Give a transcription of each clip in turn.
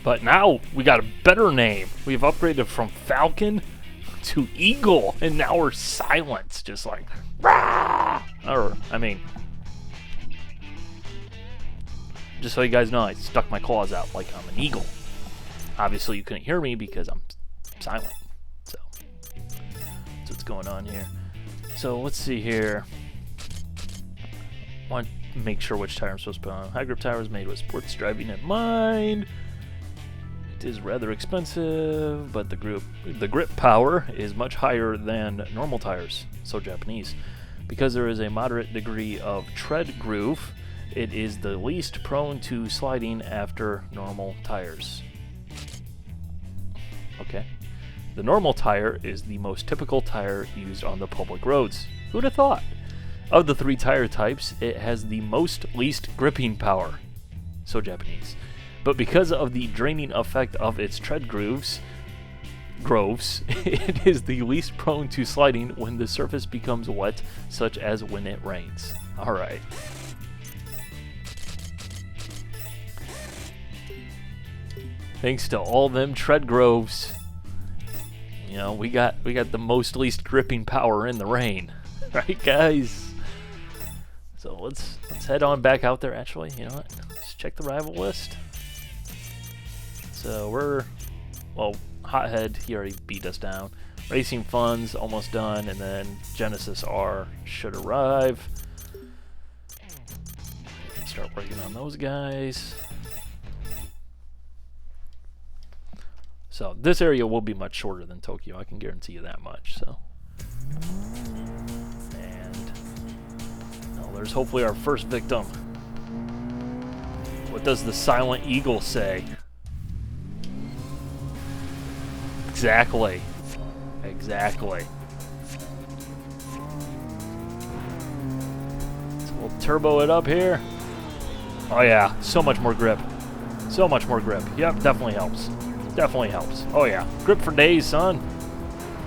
But now we got a better name. We've upgraded from Falcon to Eagle, and now we're silent, just like rah! Or I mean, just so you guys know, I stuck my claws out like I'm an eagle. Obviously, you couldn't hear me because I'm silent. So that's what's going on here. So let's see here. Want to make sure which tire I'm supposed to put on. High grip tire is made with sports driving in mind. It is rather expensive, but the grip power is much higher than normal tires, so Japanese. Because there is a moderate degree of tread groove, it is the least prone to sliding after normal tires. Okay. The normal tire is the most typical tire used on the public roads. Who'd have thought? Of the 3 tire types, it has the least gripping power, so Japanese. But because of the draining effect of its tread groves, it is the least prone to sliding when the surface becomes wet, such as when it rains. Alright. Thanks to all them tread groves, you know, we got the least gripping power in the rain. Right, guys? So let's head on back out there. Actually, you know what? Let's check the rival list. So Hothead, he already beat us down. Racing Funds, almost done, and then Genesis R should arrive. We can start working on those guys. So this area will be much shorter than Tokyo, I can guarantee you that much. So, and now there's hopefully our first victim. What does the Silent Eagle say? Exactly. Exactly. So we'll turbo it up here. Oh yeah, so much more grip. So much more grip. Yep, definitely helps. Definitely helps. Oh yeah. Grip for days, son.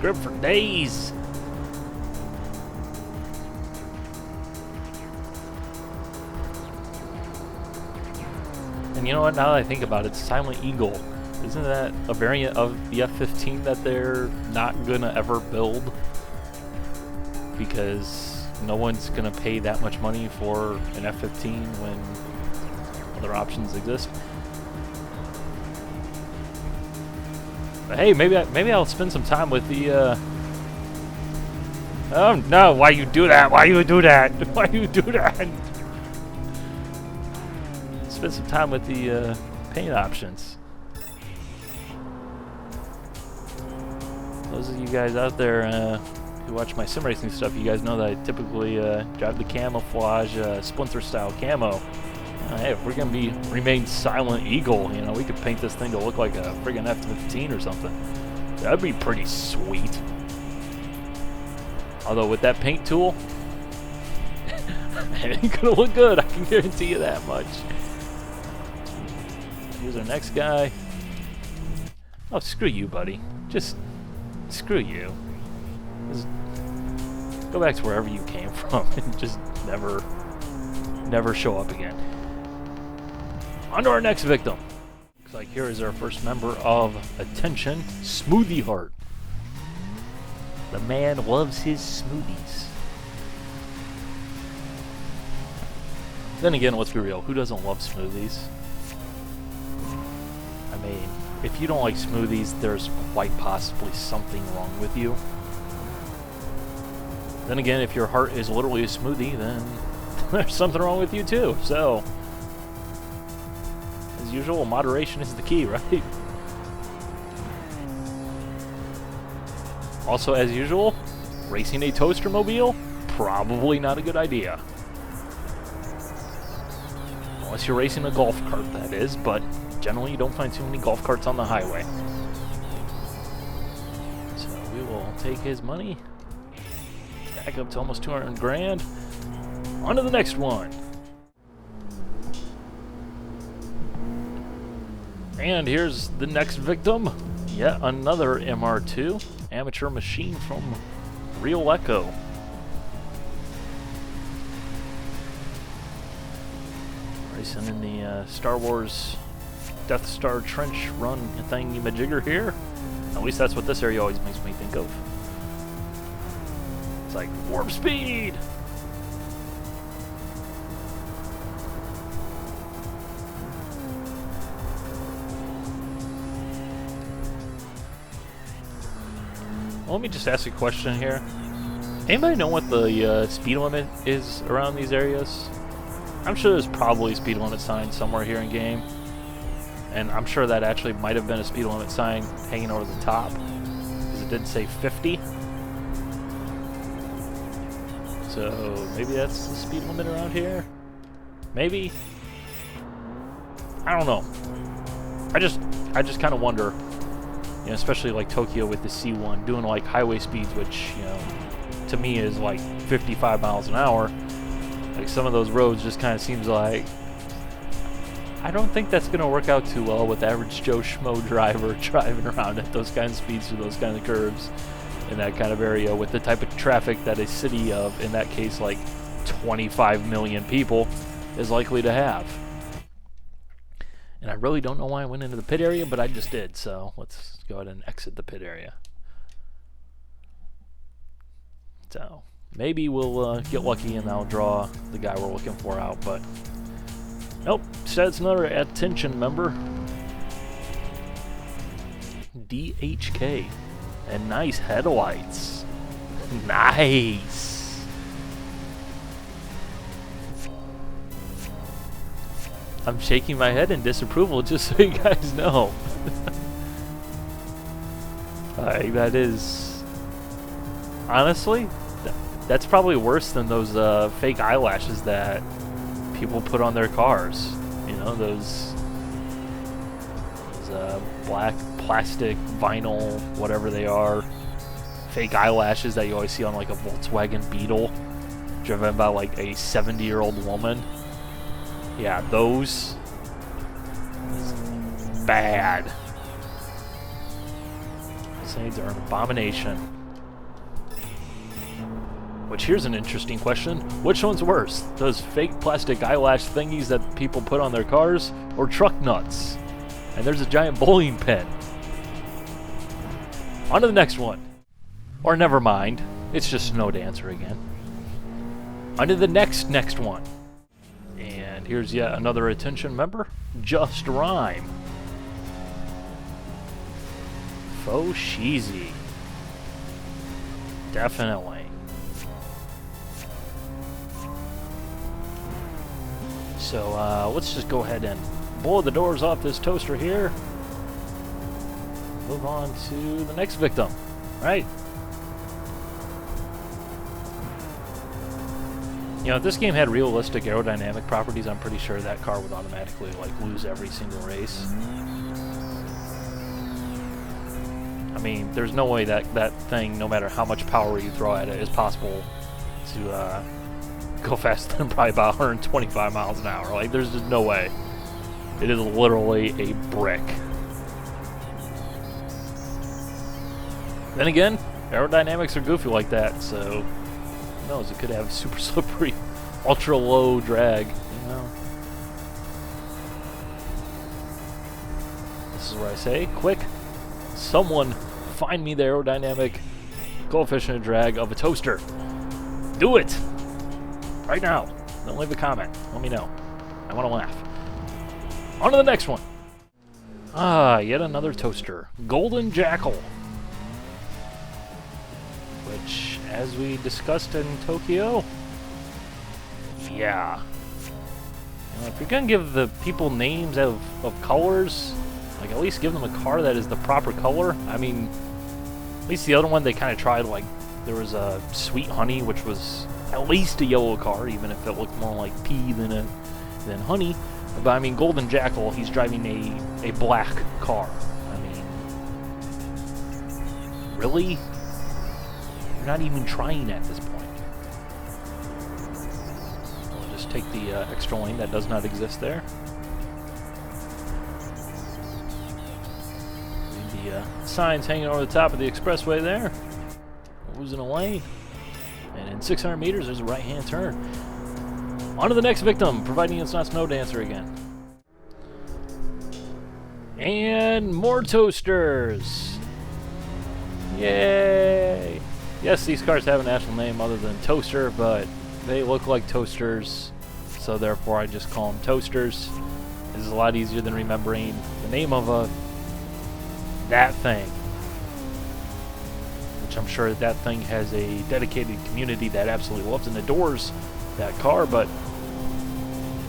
Grip for days. And you know what, now that I think about it, Silent Eagle. Isn't that a variant of the F-15 that they're not gonna ever build? Because no one's gonna pay that much money for an F-15 when other options exist. But hey, maybe I'll spend some time with the. Oh no! Why you do that? Why you do that? Why you do that? Spend some time with the paint options. Those of you guys out there who watch my sim racing stuff, you guys know that I typically drive the camouflage Splinter style camo. Hey, if we're gonna remain Silent Eagle, you know, we could paint this thing to look like a friggin' F-15 or something. That'd be pretty sweet. Although with that paint tool, it ain't gonna look good. I can guarantee you that much. Here's our next guy. Oh, screw you, buddy. Just screw you. Just go back to wherever you came from and just never show up again. On to our next victim. Looks like here is our first member of Attention, Smoothie Heart. The man loves his smoothies. Then again, let's be real. Who doesn't love smoothies? I mean, if you don't like smoothies, there's quite possibly something wrong with you. Then again, if your heart is literally a smoothie, then there's something wrong with you too. So, as usual, moderation is the key, right? Also, as usual, racing a toaster mobile, probably not a good idea. Unless you're racing a golf cart, that is, but generally you don't find too many golf carts on the highway. So we will take his money, back up to almost 200 grand. On to the next one. And here's the next victim. Yet another MR2 amateur machine from Real Echo. Racing in the Star Wars Death Star trench run thingy-majigger here. At least that's what this area always makes me think of. It's like warp speed! Well, let me just ask a question here. Anybody know what the speed limit is around these areas? I'm sure there's probably a speed limit sign somewhere here in game. And I'm sure that actually might have been a speed limit sign hanging over the top. Because it did say 50. So maybe that's the speed limit around here? Maybe? I don't know. I just kind of wonder, you know, especially like Tokyo with the C1 doing like highway speeds, which, you know, to me is like 55 miles an hour. Like some of those roads just kind of seems like, I don't think that's going to work out too well with average Joe Schmo driver driving around at those kind of speeds through those kind of curves in that kind of area with the type of traffic that a city of, in that case, like 25 million people is likely to have. And I really don't know why I went into the pit area, but I just did, so let's go ahead and exit the pit area. So maybe we'll get lucky and I'll draw the guy we're looking for out, but nope, instead it's another attention member. DHK. And nice headlights. Nice. I'm shaking my head in disapproval just so you guys know. Like, that is... Honestly, that's probably worse than those fake eyelashes that people put on their cars. You know, those black plastic vinyl, whatever they are, fake eyelashes that you always see on like a Volkswagen Beetle driven by like a 70-year-old woman. Yeah, those bad. Those things are an abomination. Which, here's an interesting question. Which one's worse? Those fake plastic eyelash thingies that people put on their cars, or truck nuts? And there's a giant bowling pin. On to the next one. Or never mind. It's just Snow Dancer again. On to the next one. And here's yet another attention member. Just Rhyme. Faux cheesy. Definitely. So let's just go ahead and blow the doors off this toaster here. Move on to the next victim, right? You know, if this game had realistic aerodynamic properties, I'm pretty sure that car would automatically like lose every single race. I mean, there's no way that thing, no matter how much power you throw at it, is possible to go faster than probably about 125 miles an hour. Like, there's just no way. It is literally a brick. Then again, aerodynamics are goofy like that, so who knows? It could have super slippery, ultra low drag. You know. This is where I say, quick, someone find me the aerodynamic coefficient of drag of a toaster. Do it right now. Don't leave a comment. Let me know. I want to laugh. On to the next one. Ah, yet another toaster. Golden Jackal. Which, as we discussed in Tokyo, yeah. You know, if you're going to give the people names of colors, like at least give them a car that is the proper color. I mean, at least the other one they kind of tried, like, there was a Sweet Honey, which was at least a yellow car, even if it looked more like pea than honey. But I mean, Golden Jackal, he's driving a black car. I mean, really? You're not even trying at this point. We'll just take the extra lane that does not exist there. Leave the signs hanging over the top of the expressway there. Losing a lane. And in 600 meters, there's a right-hand turn. On to the next victim, providing it's not Snow Dancer again. And more toasters! Yay! Yes, these cars have a national name other than Toaster, but they look like toasters, so therefore I just call them toasters. This is a lot easier than remembering the name of that thing. Which I'm sure that thing has a dedicated community that absolutely loves and adores that car, but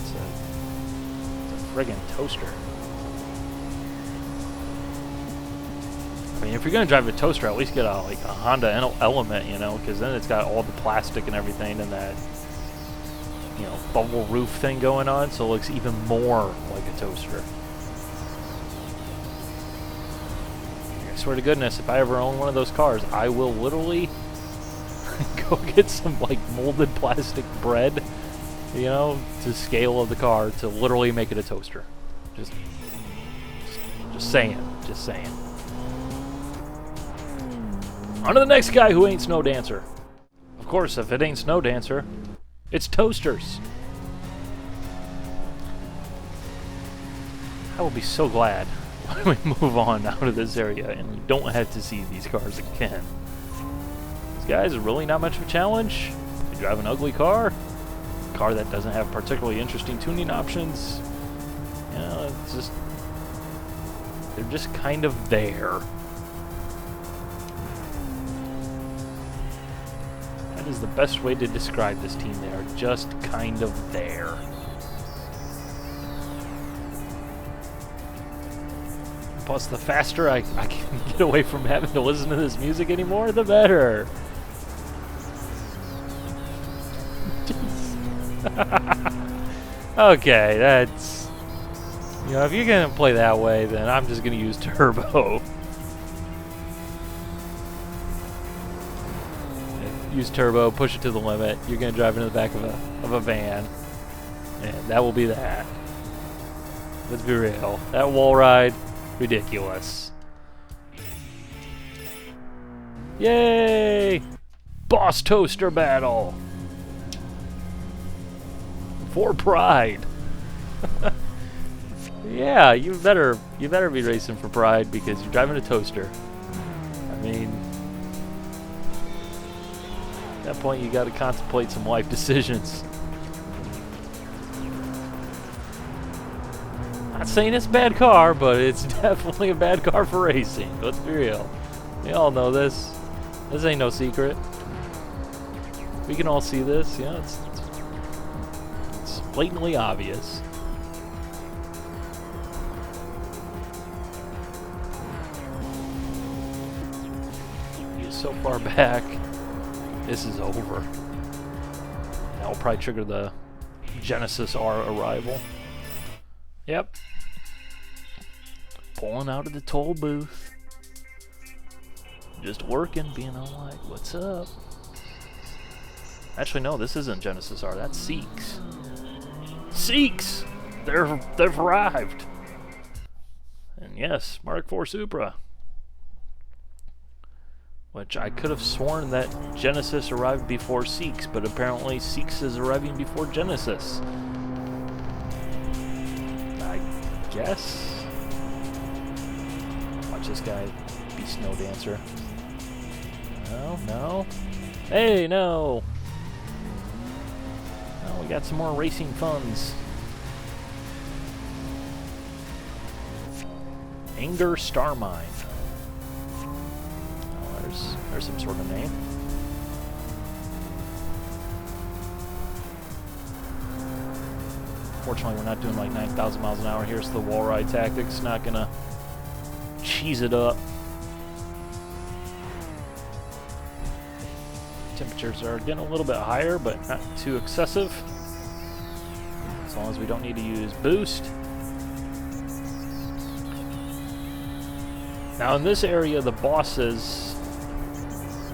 it's a friggin' toaster. I mean, if you're gonna drive a toaster, at least get a Honda Element, you know, because then it's got all the plastic and everything and that, you know, bubble roof thing going on, so it looks even more like a toaster. I swear to goodness, if I ever own one of those cars, I will literally go get some like molded plastic bread, you know, to scale of the car to literally make it a toaster. Just saying. Just saying. On to the next guy who ain't Snow Dancer. Of course, if it ain't Snow Dancer, it's toasters. I will be so glad when we move on out of this area and we don't have to see these cars again. These guys are really not much of a challenge. They drive an ugly car, a car that doesn't have particularly interesting tuning options. You know, it's just, they're just kind of there. That is the best way to describe this team. They are just kind of there. Plus, the faster I can get away from having to listen to this music anymore, the better. Okay, that's... You know, if you're going to play that way, then I'm just going to use turbo. Use turbo, push it to the limit. You're going to drive into the back of a van. And that will be that. Let's be real. That wall ride, ridiculous. Yay! Boss Toaster Battle! For pride. Yeah, you better be racing for pride because you're driving a toaster. I mean, at that point you got to contemplate some life decisions. Not saying it's a bad car, but it's definitely a bad car for racing. Let's be real. We all know this. This ain't no secret. We can all see this. Yeah, it's blatantly obvious. He's so far back. This is over. That will probably trigger the Genesis R arrival. Yep. Pulling out of the toll booth. Just working, being all like, what's up? Actually, no, this isn't Genesis R. That's Seeks. Seeks! They've arrived. And yes, Mark IV Supra. Which I could have sworn that Genesis arrived before Seeks, but apparently Seeks is arriving before Genesis. I guess. Watch this guy be Snow Dancer. No, no. Hey, no! Oh, we got some more racing funds. Anger Starmine. Oh, there's some sort of name. Fortunately, we're not doing like 9,000 miles an hour here, so the wall ride tactic's not gonna cheese it up. Temperatures are getting a little bit higher, but not too excessive. As long as we don't need to use boost. Now in this area, the bosses,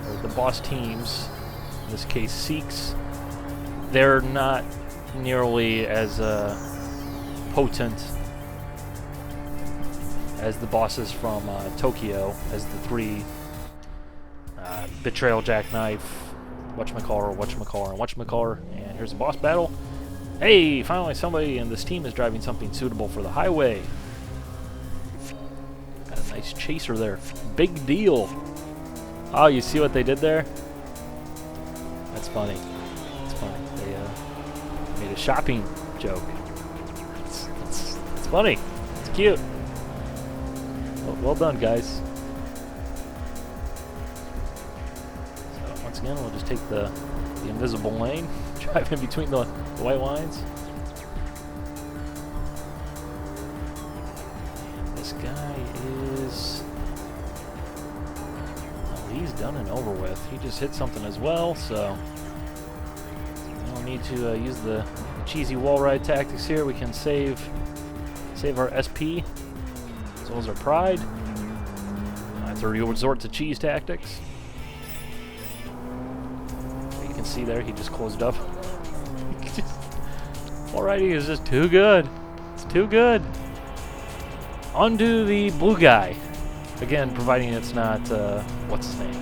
or the boss teams, in this case Seeks, they're not nearly as potent as the bosses from Tokyo, as the three Betrayal, Jackknife, whatchamacallit, and here's a boss battle. Hey, finally somebody in this team is driving something suitable for the highway. Nice chaser there. Big deal. Oh, you see what they did there? That's funny. That's funny. They made a shopping joke. It's funny. It's cute. Well done, guys. So once again, we'll just take the invisible lane, drive in between the white lines. This guy is... well, he's done and over with. He just hit something as well, so we don't need to use the cheesy wall ride tactics here. We can save our SP as well as our pride. I have to resort to cheese tactics. You can see there, he just closed up. Wall riding is just too good. It's too good. Undo the blue guy. Again, providing it's not, what's his name?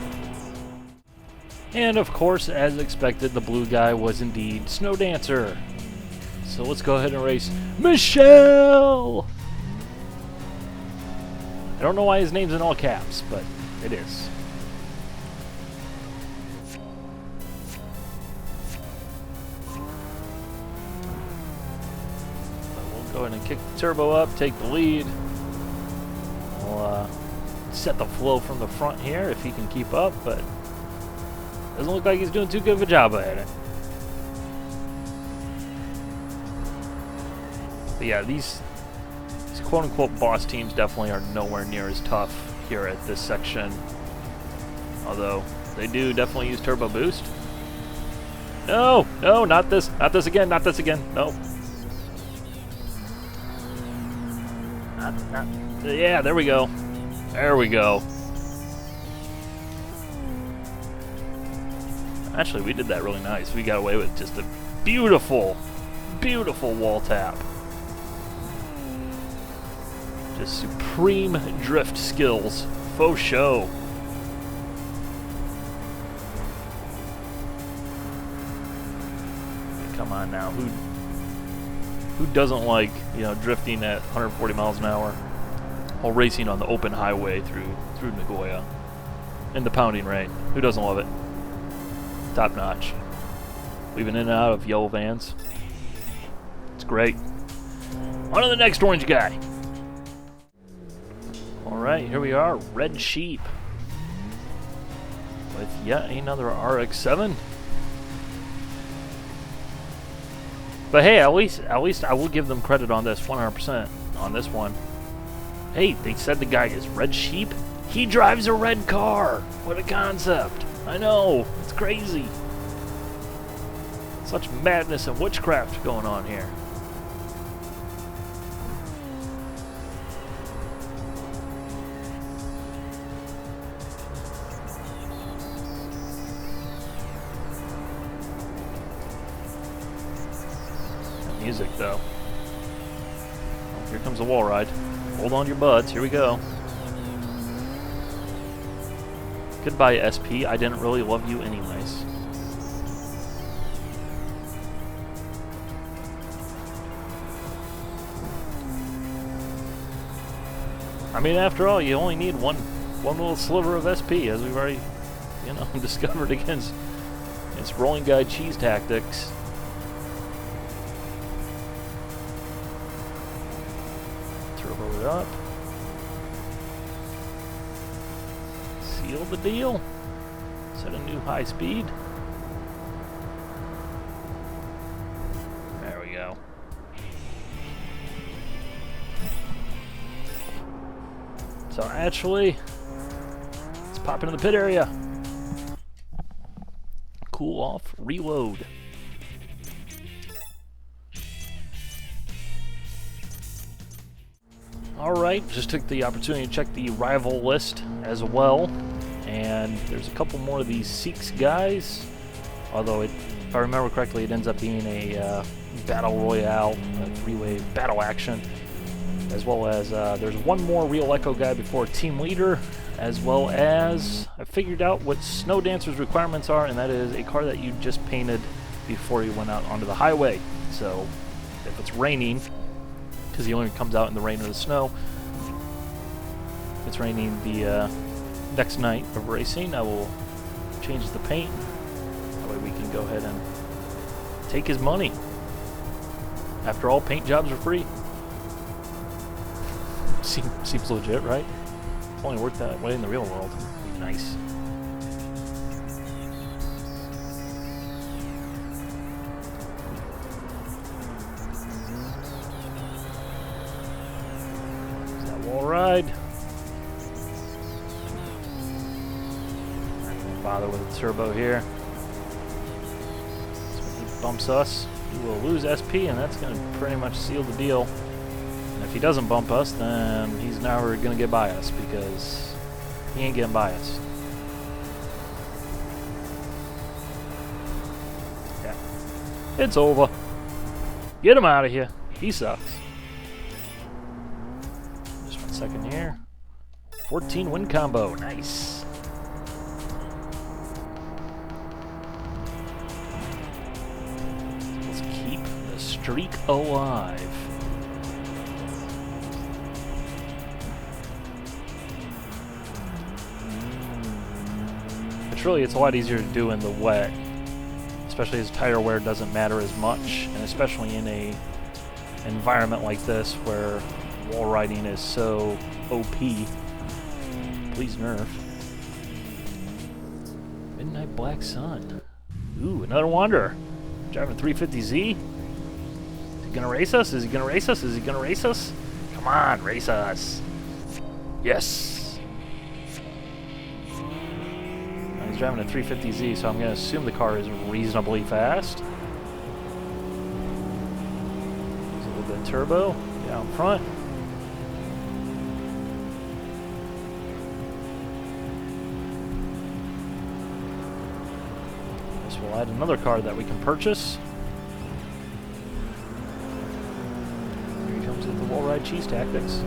And of course, as expected, the blue guy was indeed Snow Dancer. So let's go ahead and race Michelle! I don't know why his name's in all caps, but it is. We'll go ahead and kick the turbo up, take the lead. We'll set the flow from the front here if he can keep up, but doesn't look like he's doing too good of a job at it. But yeah, these quote-unquote boss teams definitely are nowhere near as tough here at this section. Although, they do definitely use turbo boost. No! No, not this! Not this again! Not this again! No! Not, yeah, there we go. There we go. Actually, we did that really nice. We got away with just a beautiful, beautiful wall tap. Just supreme drift skills. Faux show. Come on now. Who doesn't like, you know, drifting at 140 miles an hour while racing on the open highway through Nagoya in the pounding rain? Who doesn't love it? Top notch. We've been in and out of yellow vans. It's great. On to the next orange guy. Alright, here we are, Red Sheep. With yet another RX-7. But hey, at least I will give them credit on this 100% on this one. Hey, they said the guy is Red Sheep. He drives a red car. What a concept. I know, it's crazy. Such madness and witchcraft going on here. Music though. Oh, here comes the wall ride. Hold on to your butts. Here we go. Goodbye, SP. I didn't really love you anyways. I mean, after all, you only need one little sliver of SP, as we've already, you know, discovered against rolling guide cheese tactics. Turbo it up. Seal the deal. Set a new high speed. There we go. So actually, let's pop into the pit area. Cool off, reload. Alright, just took the opportunity to check the rival list as well. And there's a couple more of these Seeks guys. Although, if I remember correctly, it ends up being a battle royale, a three-way battle action. As well as there's one more Real Echo guy before Team Leader. As well as I figured out what Snow Dancer's requirements are, and that is a car that you just painted before you went out onto the highway. So if it's raining, because he only comes out in the rain or the snow, it's raining the next night of racing, I will change the paint. That way we can go ahead and take his money. After all, paint jobs are free. Seems legit, right? It's only worked that way in the real world. Be nice. Is that wall ride? Not gonna bother with the turbo here. So when he bumps us, we will lose SP, and that's gonna pretty much seal the deal. And if he doesn't bump us, then he's never going to get by us, because he ain't getting by us. Yeah. It's over. Get him out of here. He sucks. Just 1 second here. 14 win combo. Nice. Let's keep the streak alive. Really, it's a lot easier to do in the wet, especially as tire wear doesn't matter as much, and especially in a environment like this where wall riding is so OP. Please nerf. Midnight Black Sun. Ooh, another Wanderer. Driving a 350Z. Is he gonna race us? Is he gonna race us? Is he gonna race us? Come on, race us. Yes. He's driving a 350Z, so I'm going to assume the car is reasonably fast. There's a little bit of turbo down front. This will add another car that we can purchase. Here he comes with the wall ride cheese tactics.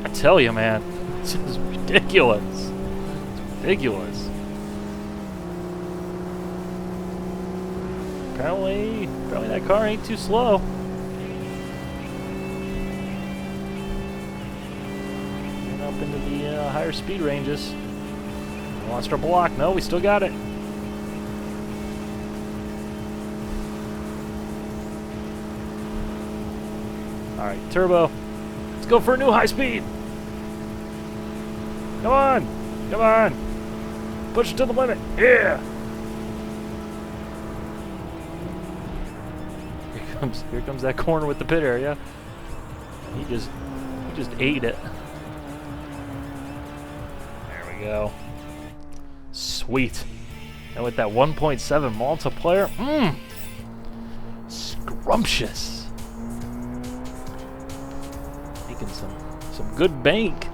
I tell you, man, this is ridiculous. Ridiculous. Apparently that car ain't too slow. Getting up into the higher speed ranges. We lost our block. No, we still got it. Alright, turbo. Let's go for a new high speed. Come on. Come on. Push it to the limit. Yeah. Here comes that corner with the pit area. He just ate it. There we go. Sweet. And with that 1.7 multiplier, scrumptious. Making some good bank.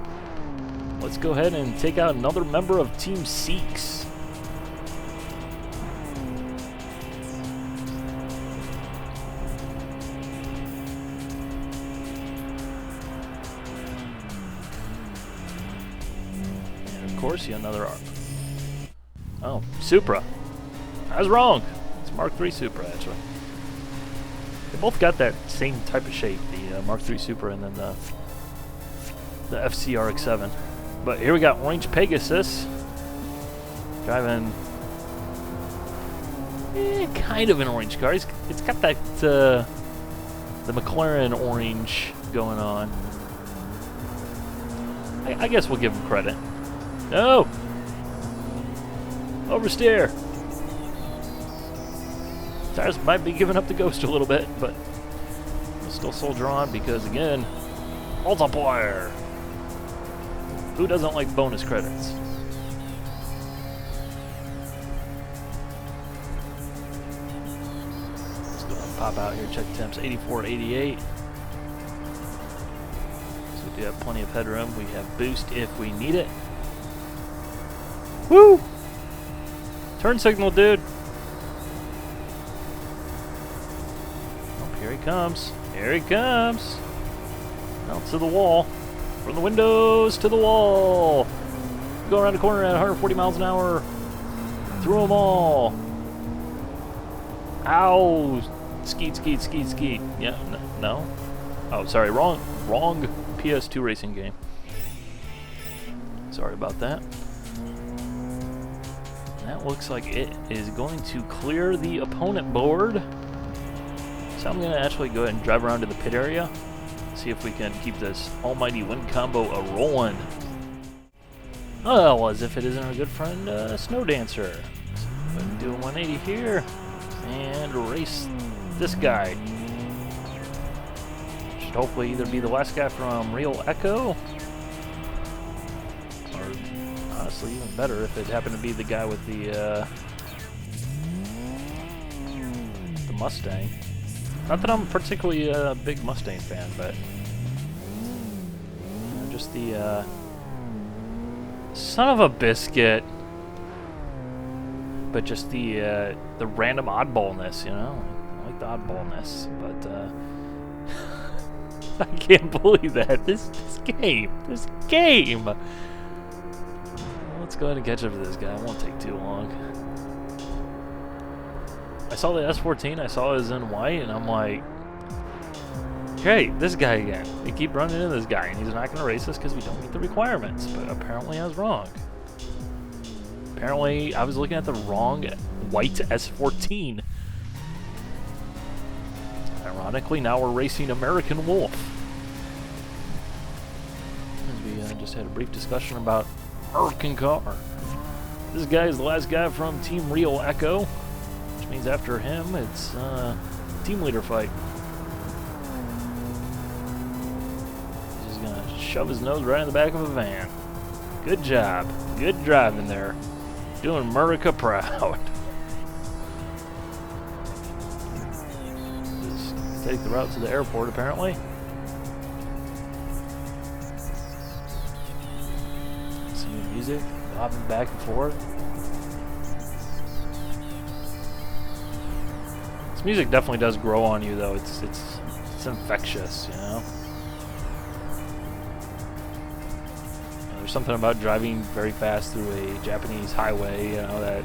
Let's go ahead and take out another member of Team Seeks. And of course, another ARP. Oh, Supra. I was wrong. It's Mark III Supra, actually. They both got that same type of shape, the Mark III Supra and then the FCRX7. But here we got Orange Pegasus driving kind of an orange car. It's got that the McLaren orange going on. I guess we'll give him credit. No! Oversteer! Tires might be giving up the ghost a little bit, but we'll still soldier on because, again, multiplier! Who doesn't like bonus credits? Let's go ahead and pop out here, check temps 84, 88. So we do have plenty of headroom. We have boost if we need it. Woo! Turn signal, dude. Oh, here he comes. Here he comes. Out to the wall. From the windows to the wall. Go around the corner at 140 miles an hour. Through them all. Ow. Skeet, skeet, skeet, skeet. Yeah, no. Oh, sorry. Wrong PS2 racing game. Sorry about that. That looks like it is going to clear the opponent board. So I'm going to actually go ahead and drive around to the pit area. See if we can keep this almighty win combo a-rolling. Well, as if it isn't our good friend Snow Dancer. So go ahead and do a 180 here. And race this guy. Should hopefully either be the last guy from Real Echo. Honestly, even better if it happened to be the guy with the Mustang. Not that I'm particularly a big Mustang fan, but you know, just the son of a biscuit. But just the random oddballness, you know. I like the oddballness, but I can't believe that this game. Let's go ahead and catch up to this guy. It won't take too long. I saw the S14, I saw it was in white, and I'm like, hey, this guy again. We keep running into this guy, and he's not going to race us because we don't meet the requirements. But apparently I was wrong. Apparently I was looking at the wrong white S14. Ironically, now we're racing American Wolf. As we just had a brief discussion about American car. This guy is the last guy from Team Real Echo, which means after him it's team leader fight. He's just gonna shove his nose right in the back of a van. Good job. Good driving there. Doing America proud. Just take the route to the airport apparently. Music, bobbing back and forth. This music definitely does grow on you, though. It's infectious, you know. There's something about driving very fast through a Japanese highway, you know, that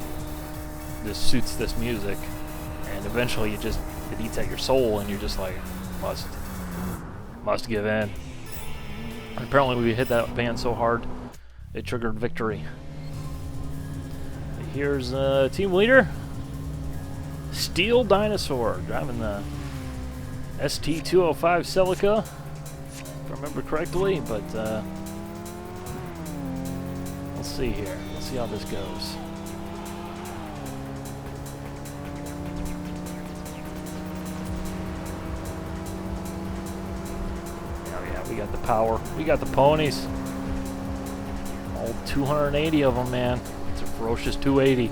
just suits this music, and eventually it eats at your soul, and you're just like, must give in. And apparently, we hit that van so hard. It triggered victory. Here's team leader, Steel Dinosaur, driving the ST205 Celica, if I remember correctly. But we'll see here. We'll see how this goes. Oh yeah, we got the power. We got the ponies. All 280 of them, man. It's a ferocious 280.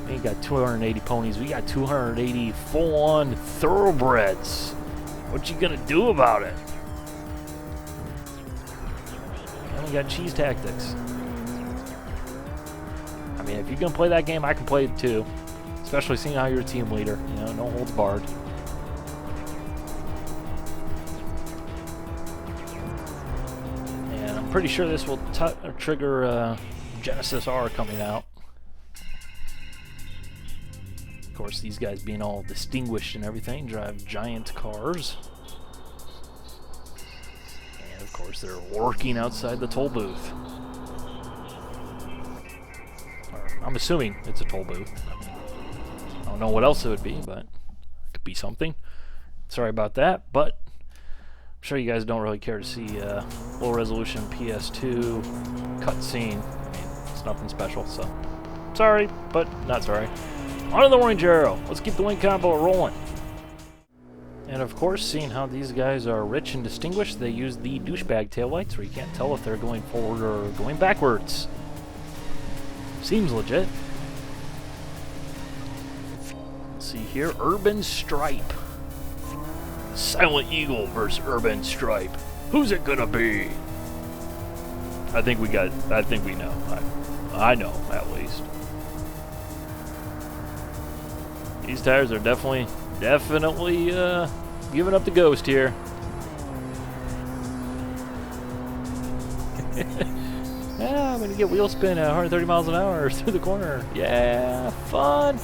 We ain't got 280 ponies. We got 280 full-on thoroughbreds. What you gonna do about it? And we got cheese tactics. I mean, if you're gonna play that game, I can play it too. Especially seeing how you're a team leader. You know, no holds barred. Pretty sure this will trigger Genesis R coming out. Of course, these guys being all distinguished and everything drive giant cars. And of course, they're working outside the toll booth. I'm assuming it's a toll booth. I don't know what else it would be, but it could be something. Sorry about that, but I'm sure you guys don't really care to see low resolution PS2 cutscene. I mean, it's nothing special, so sorry, but not sorry. On to the Orange Arrow. Let's keep the win combo rolling. And of course, seeing how these guys are rich and distinguished, they use the douchebag taillights where you can't tell if they're going forward or going backwards. Seems legit. Let's see here, Urban Stripe. Silent Eagle versus Urban Stripe. Who's it gonna be? I think we know. I know, at least. These tires are definitely giving up the ghost here. Yeah, I'm gonna get wheel spin at 130 miles an hour through the corner. Yeah, fun.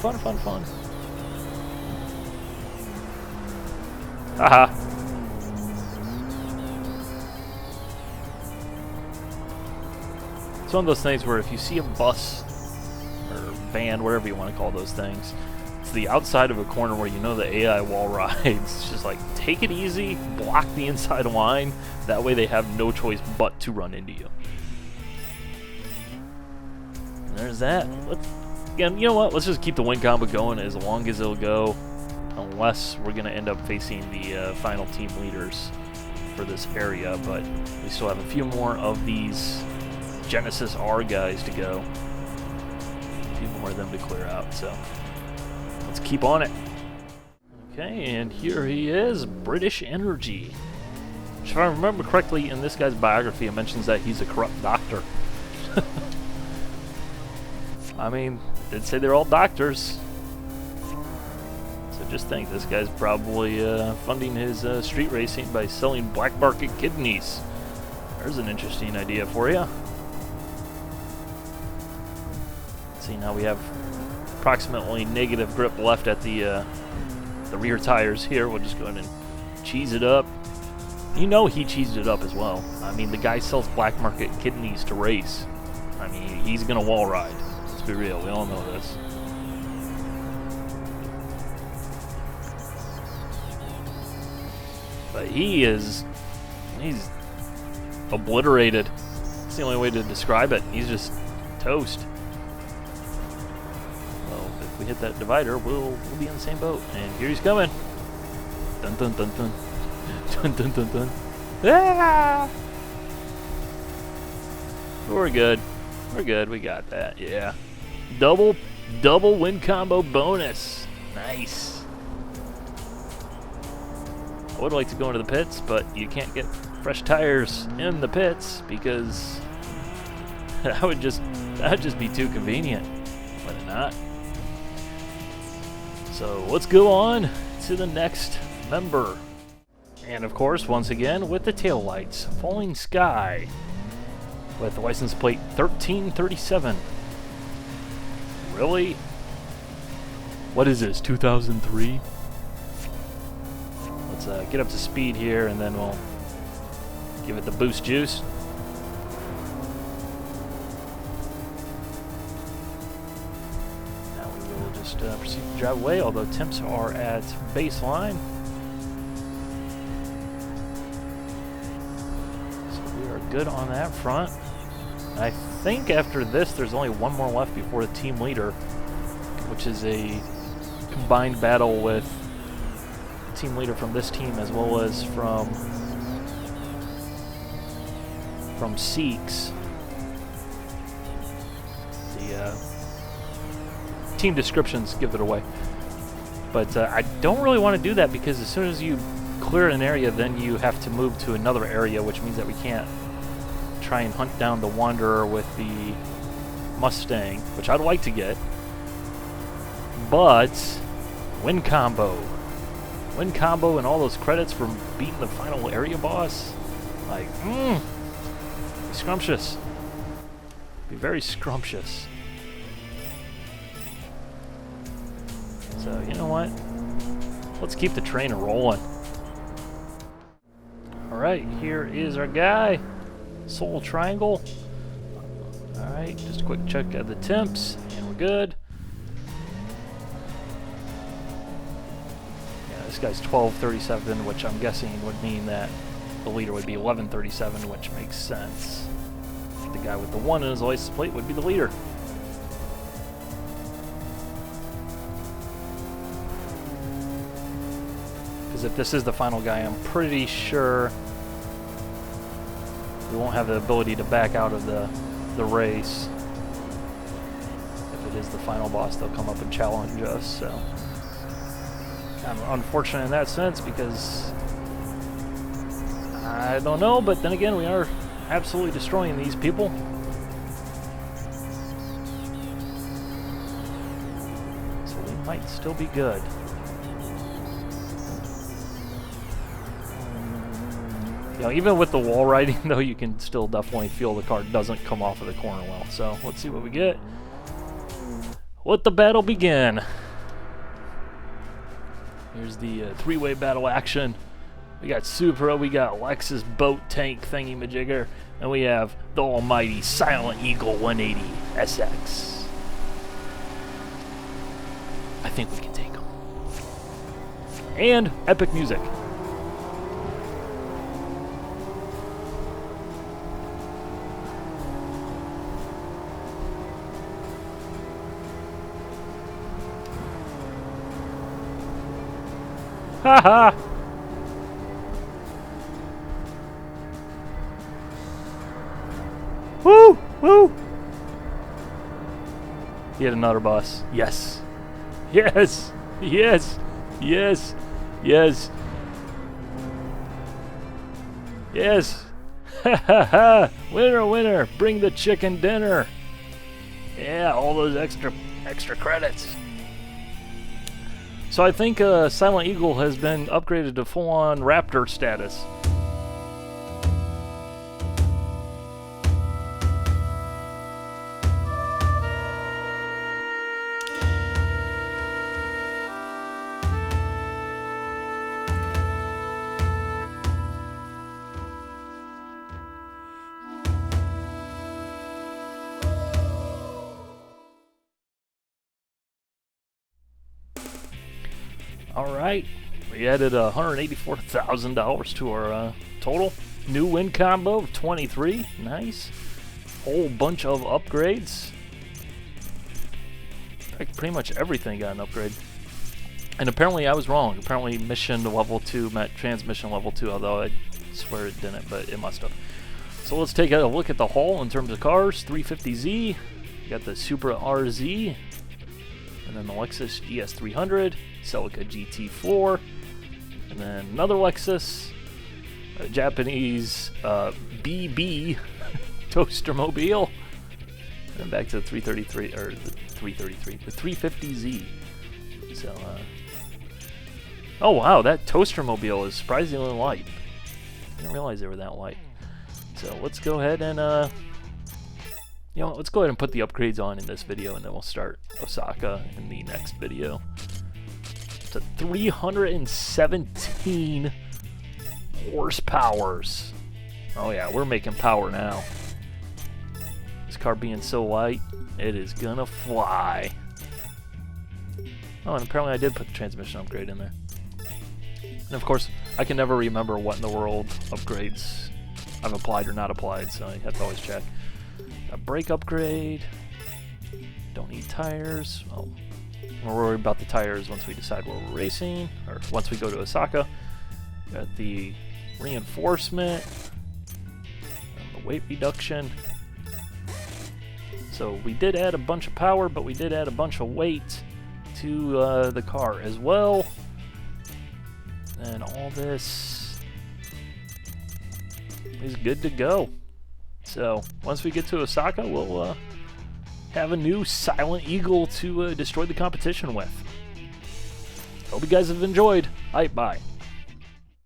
It's one of those things where if you see a bus or van, whatever you want to call those things, it's the outside of a corner where you know the AI wall rides. It's just like, take it easy, block the inside line. That way they have no choice but to run into you. And there's that. Again, you know what? Let's just keep the win combo going as long as it'll go. Unless we're going to end up facing the final team leaders for this area. But we still have a few more of these Genesis R guys to go. A few more of them to clear out. So let's keep on it. Okay, and here he is, British Energy. Which, if I remember correctly, in this guy's biography, it mentions that he's a corrupt doctor. I mean, they'd say they're all doctors. So just think, this guy's probably funding his street racing by selling black market kidneys. There's an interesting idea for you. See, now we have approximately negative grip left at the rear tires here. We'll just go ahead and cheese it up. You know he cheesed it up as well. I mean, the guy sells black market kidneys to race. I mean, he's gonna wall ride. Let's be real, we all know this. But he's obliterated. It's the only way to describe it. He's just toast. Well, if we hit that divider, we'll be in the same boat. And here he's coming. Dun dun dun dun. Dun dun dun dun. Ah! We're good. We're good. We got that. Yeah. Double win combo bonus. Nice. I would like to go into the pits, but you can't get fresh tires in the pits because that would just be too convenient. Would it not? So let's go on to the next member. And of course, once again, with the taillights, Falling Sky, with the license plate 1337. Really? What is this, 2003? Let's get up to speed here, and then we'll give it the boost juice. Now we will just proceed to drive away, although temps are at baseline. Good on that front. I think after this there's only one more left before the team leader, which is a combined battle with the team leader from this team as well as from Seeks. The team descriptions give it away. But I don't really want to do that because as soon as you clear an area, then you have to move to another area, which means that we can't try and hunt down the Wanderer with the Mustang, which I'd like to get. But win combo and all those credits from beating the final area boss, like, be scrumptious. Be very scrumptious. So you know what? Let's keep the train rolling. All right, here is our guy. Soul Triangle. Alright, just a quick check at the temps, and we're good. Yeah, this guy's 1237, which I'm guessing would mean that the leader would be 1137, which makes sense. The guy with the 1 in his license plate would be the leader. Because if this is the final guy, I'm pretty sure we won't have the ability to back out of the race. If it is the final boss, they'll come up and challenge us, so kind of unfortunate in that sense because I don't know, but then again, we are absolutely destroying these people. So we might still be good. You know, even with the wall riding, though, you can still definitely feel the car doesn't come off of the corner well. So let's see what we get. Let the battle begin. Here's the three-way battle action We got Supra, we got Lexus boat tank thingy-majigger, and we have the almighty Silent Eagle 180 SX. I think we can take them. And epic music. Haha! Woo! Woo! Yet another boss. Yes! Yes! Yes! Yes! Yes! Yes! Ha ha ha! Winner, winner! Bring the chicken dinner! Yeah, all those extra credits. So I think Silent Eagle has been upgraded to full-on Raptor status. Alright, we added $184,000 to our total. New win combo of 23, nice. Whole bunch of upgrades. In fact, pretty much everything got an upgrade. And apparently I was wrong. Apparently mission level 2 met transmission level 2, although I swear it didn't, but it must have. So let's take a look at the haul in terms of cars. 350Z, we got the Supra RZ, and then the Lexus GS300, Celica GT4, and then another Lexus, a Japanese BB toaster mobile, and then back to the 333, or the 333, the 350Z. So, oh wow, that toaster mobile is surprisingly light. I didn't realize they were that light. So let's go ahead and, you know, let's go ahead and put the upgrades on in this video, and then we'll start Osaka in the next video. It's a 317 horsepowers. Oh yeah, we're making power now. This car being so light, it is gonna fly. Oh, and apparently I did put the transmission upgrade in there. And of course, I can never remember what in the world upgrades I've applied or not applied, so I have to always check. A brake upgrade. Don't need tires. Well, we'll worry about the tires once we decide where we're racing, or once we go to Osaka. Got the reinforcement, and the weight reduction. So we did add a bunch of power, but we did add a bunch of weight to the car as well. And all this is good to go. So once we get to Osaka, we'll have a new Silent Eagle to destroy the competition with. Hope you guys have enjoyed. Alright, bye.